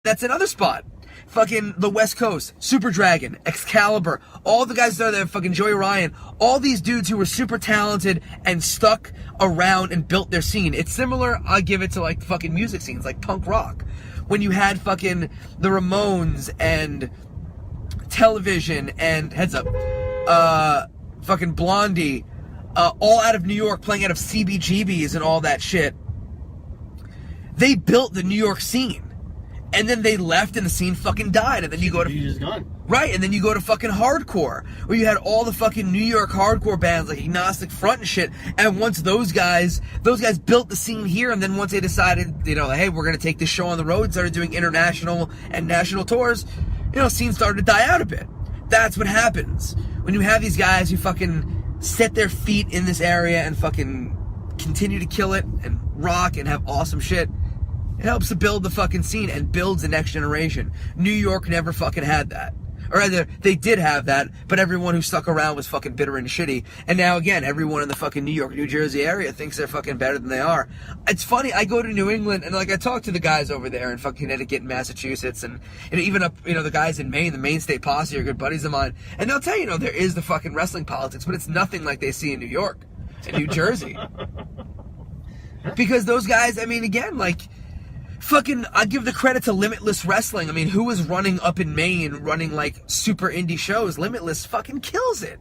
That's another spot. Fucking the West Coast, Super Dragon, Excalibur, all the guys there, fucking Joey Ryan, all these dudes who were super talented and stuck around and built their scene. It's similar, I give it to like fucking music scenes, like punk rock. When you had fucking the Ramones and Television and Heads Up, fucking Blondie, all out of New York, playing out of CBGBs and all that shit. They built the New York scene. And then they left and the scene fucking died. And then you go to... He's gone. Right, and then you go to fucking hardcore, where you had all the fucking New York hardcore bands like Agnostic Front and shit. And once those guys built the scene here, and then once they decided, you know, hey, we're going to take this show on the road, started doing international and national tours, you know, scene started to die out a bit. That's what happens. When you have these guys who fucking set their feet in this area and fucking continue to kill it and rock and have awesome shit, it helps to build the fucking scene and builds the next generation. New York never fucking had that. Or rather, they did have that, but everyone who stuck around was fucking bitter and shitty. And now again, everyone in the fucking New York, New Jersey area thinks they're fucking better than they are. It's funny, I go to New England and like I talk to the guys over there in fucking Connecticut and Massachusetts and even up, you know, the guys in Maine, the Maine State Posse are good buddies of mine. And they'll tell you, you know, there is the fucking wrestling politics, but it's nothing like they see in New York and New Jersey. Because those guys, I mean, again, like, fucking, I give the credit to Limitless Wrestling. I mean, who was running up in Maine, running like super indie shows? Limitless fucking kills it.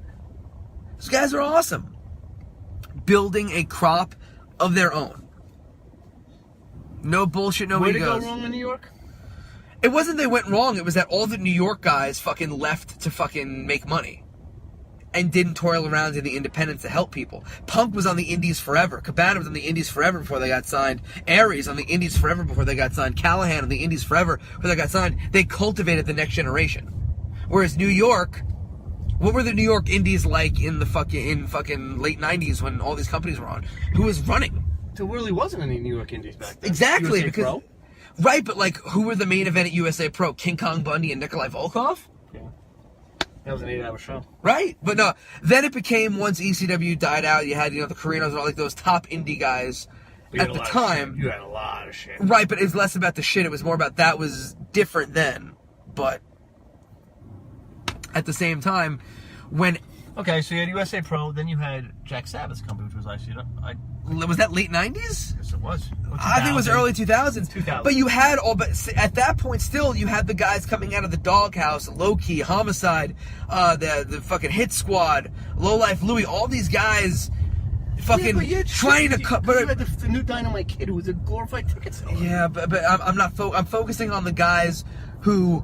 Those guys are awesome. Building a crop of their own. No bullshit, no egos. Where'd it go wrong in New York? It wasn't they went wrong, it was that all the New York guys fucking left to fucking make money. And didn't toil around in the independents to help people. Punk was on the indies forever. Cabana was on the indies forever before they got signed. Aries on the indies forever before they got signed. Callahan on the indies forever before they got signed. They cultivated the next generation. Whereas New York, what were the New York indies like in fucking late 90s when all these companies were on? Who was running? There really wasn't any New York indies back then. Exactly. USA because Pro? Right, but like, who were the main event at USA Pro? King Kong Bundy and Nikolai Volkov? Yeah. That was an 8-hour show. Right, but no, then it became, once ECW died out, you had, you know, the Carrinos and all like those top indie guys at the time. You had a lot of shit. Right, but it was less about the shit, it was more about that was different then. But at the same time, when... Okay, so you had USA Pro, then you had Jack Sabbath's company, which was was that late 90s? Yes, it was. I think it was early 2000s. 2000. But you had all, but at that point still, you had the guys coming out of the Doghouse, Low Key, Homicide, the fucking Hit Squad, Low Life Louie, all these guys fucking trying to cut. But you had the new Dynamite Kid who was a glorified ticket seller. Yeah, but I'm not. I'm focusing on the guys who.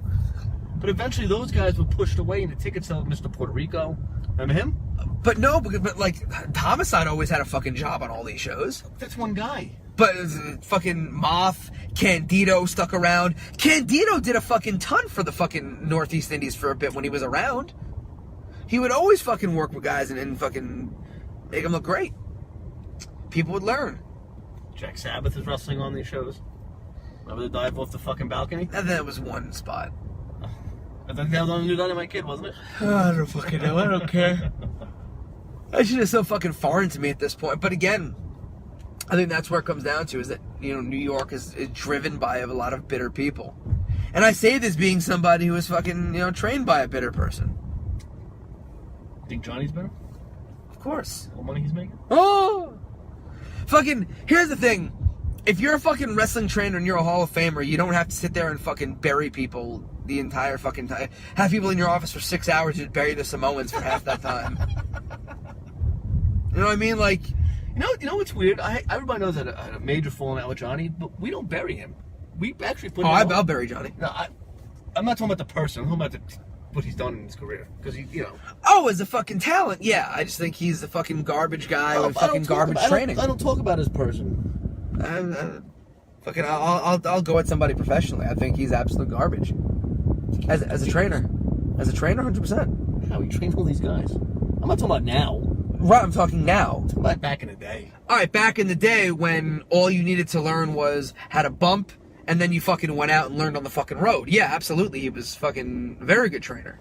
But eventually, those guys were pushed away into ticket seller, Mr. Puerto Rico. Remember him? But no, but like Homicide always had a fucking job on all these shows. That's one guy. But fucking Moth, Candido stuck around. Candido did a fucking ton for the fucking Northeast Indies for a bit when he was around. He would always fucking work with guys and fucking make them look great. People would learn. Jack Sabbath is wrestling on these shows. Remember the dive off the fucking balcony? And then it was one spot. I think that was on the new Dynamite Kid, wasn't it? I don't fucking know. I don't care. That shit is so fucking foreign to me at this point. But again, I think that's where it comes down to, is that, you know, New York is driven by a lot of bitter people. And I say this being somebody who was fucking, you know, trained by a bitter person. Think Johnny's better? Of course. What money he's making? Oh! Fucking, here's the thing. If you're a fucking wrestling trainer and you're a Hall of Famer, you don't have to sit there and fucking bury people the entire fucking time. Have people in your office for 6 hours to bury the Samoans for half that time. You know what I mean? Like, you know what's weird? Everybody knows that a major falling out with Johnny, but we don't bury him. We actually put him I'll bury Johnny. No, I'm not talking about the person. I'm talking about what he's done in his career. Because he, you know. Oh, as a fucking talent, yeah. I just think he's a fucking garbage guy with fucking garbage training. I don't talk about his person. Fucking, I'll go at somebody professionally. I think he's absolute garbage. As a trainer. As a trainer, 100%. How he trained all these guys. I'm not talking about now. Right, I'm talking now. I'm talking about back in the day. Alright, back in the day when all you needed to learn was how to bump, and then you fucking went out and learned on the fucking road. Yeah, absolutely. He was fucking a very good trainer.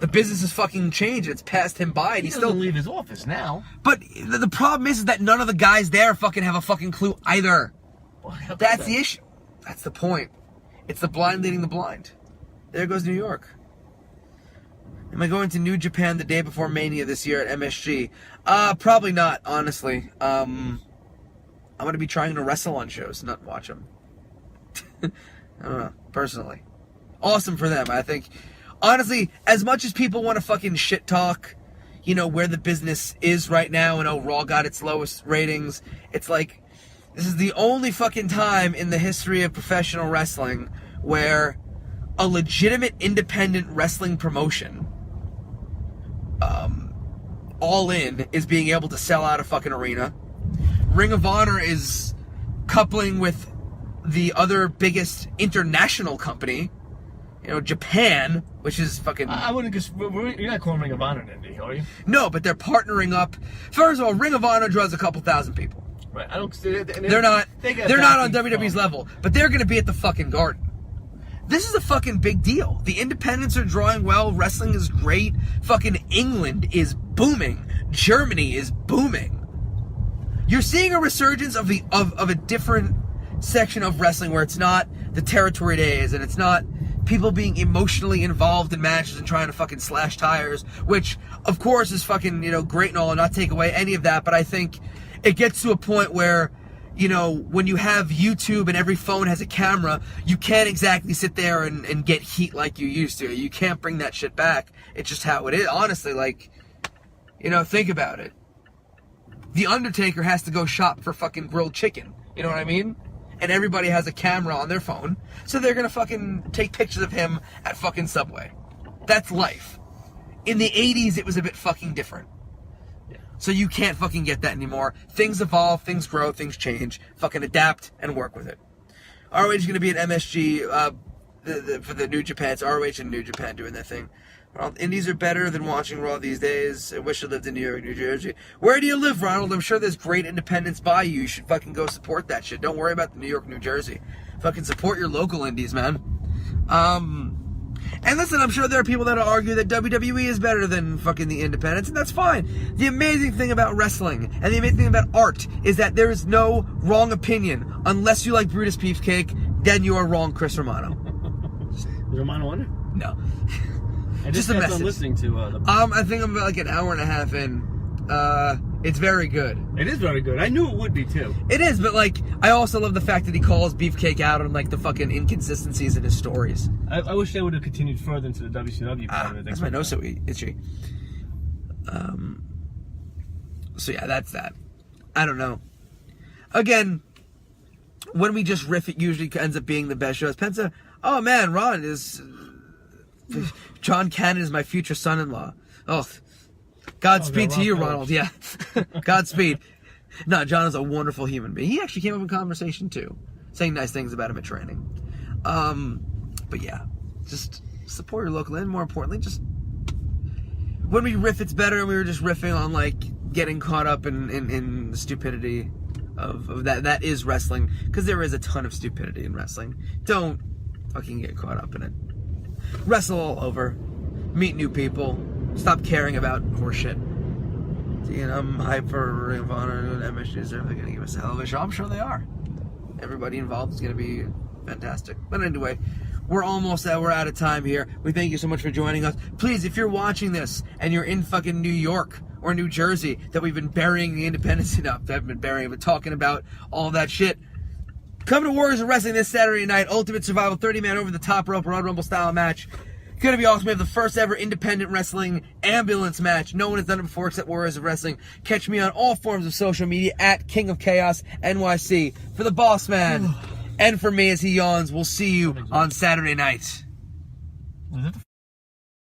The business has fucking changed. It's passed him by. And he doesn't leave his office now. But the problem is that none of the guys there fucking have a fucking clue either. Well, that's the issue. That's the point. It's the blind leading the blind. There goes New York. Am I going to New Japan the day before Mania this year at MSG? Probably not, honestly. I'm going to be trying to wrestle on shows, not watch them. I don't know, personally. Awesome for them, I think. Honestly, as much as people want to fucking shit talk, you know, where the business is right now and, oh, Raw got its lowest ratings, it's like, this is the only fucking time in the history of professional wrestling where a legitimate independent wrestling promotion, All In, is being able to sell out a fucking arena. Ring of Honor is coupling with the other biggest international company, you know, Japan, which is fucking... I wouldn't just... You're not calling Ring of Honor an indie, are you? No, but they're partnering up. First of all, Ring of Honor draws a couple thousand people. Right. I don't... They're not on WWE's level, but they're going to be at the fucking Garden. This is a fucking big deal. The independents are drawing well. Wrestling is great. Fucking England is booming. Germany is booming. You're seeing a resurgence of a different section of wrestling where it's not the territory days and it's not people being emotionally involved in matches and trying to fucking slash tires, which of course is fucking, you know, great and all, and not take away any of that, but I think it gets to a point where, you know, when you have YouTube and every phone has a camera, you can't exactly sit there and get heat like you used to. You can't bring that shit back. It's just how it is. Honestly, like, you know, think about it. The Undertaker has to go shop for fucking grilled chicken. You know what I mean? And everybody has a camera on their phone, so they're gonna fucking take pictures of him at fucking Subway. That's life. In the 80s, it was a bit fucking different. So you can't fucking get that anymore. Things evolve, things grow, things change. Fucking adapt and work with it. ROH is going to be at MSG for the New Japan. It's ROH and New Japan doing their thing. Ronald, indies are better than watching Raw these days. I wish I lived in New York, New Jersey. Where do you live, Ronald? I'm sure there's great independents by you. You should fucking go support that shit. Don't worry about the New York, New Jersey. Fucking support your local indies, man. And listen, I'm sure there are people that will argue that WWE is better than fucking the independents, and that's fine. The amazing thing about wrestling and the amazing thing about art is that there is no wrong opinion. Unless you like Brutus Beefcake, then you are wrong, Chris Romano. Is Romano on it? No. I just a message. I'm listening to I think I'm about like an hour and a half in. It's very good. It is very good. I knew it would be too. It is, but like, I also love the fact that he calls Beefcake out on like the fucking inconsistencies in his stories. I wish they would have continued further into the WCW part of it. That's my nose so itchy. So yeah, that's that. I don't know. Again, when we just riff, it usually ends up being the best shows. Penta, oh man, Ron is... John Cannon is my future son-in-law. Oh, Godspeed to you, Ronald. Yeah. Godspeed. No, John is a wonderful human being. He actually came up in conversation, too. Saying nice things about him at training. But yeah. Just support your local, and more importantly, just... When we riff, it's better, and we were just riffing on, like, getting caught up in the stupidity of that. That is wrestling. Because there is a ton of stupidity in wrestling. Don't fucking get caught up in it. Wrestle all over. Meet new people. Stop caring about horseshit. You know, I'm hyped for Ring of Honor and MSG. They're going to give us a hell of a show. I'm sure they are. Everybody involved is going to be fantastic. But anyway, we're out of time here. We thank you so much for joining us. Please, if you're watching this and you're in fucking New York or New Jersey, that we've been burying the independents enough, that I've been burying, but talking about all that shit, come to Warriors of Wrestling this Saturday night. Ultimate Survival 30-man over the top rope Royal Rumble style match. It's going to be awesome. We have the first ever independent wrestling ambulance match. No one has done it before except Warriors of Wrestling. Catch me on all forms of social media at King of Chaos NYC. For the boss man and for me as he yawns, we'll see you on Saturday night.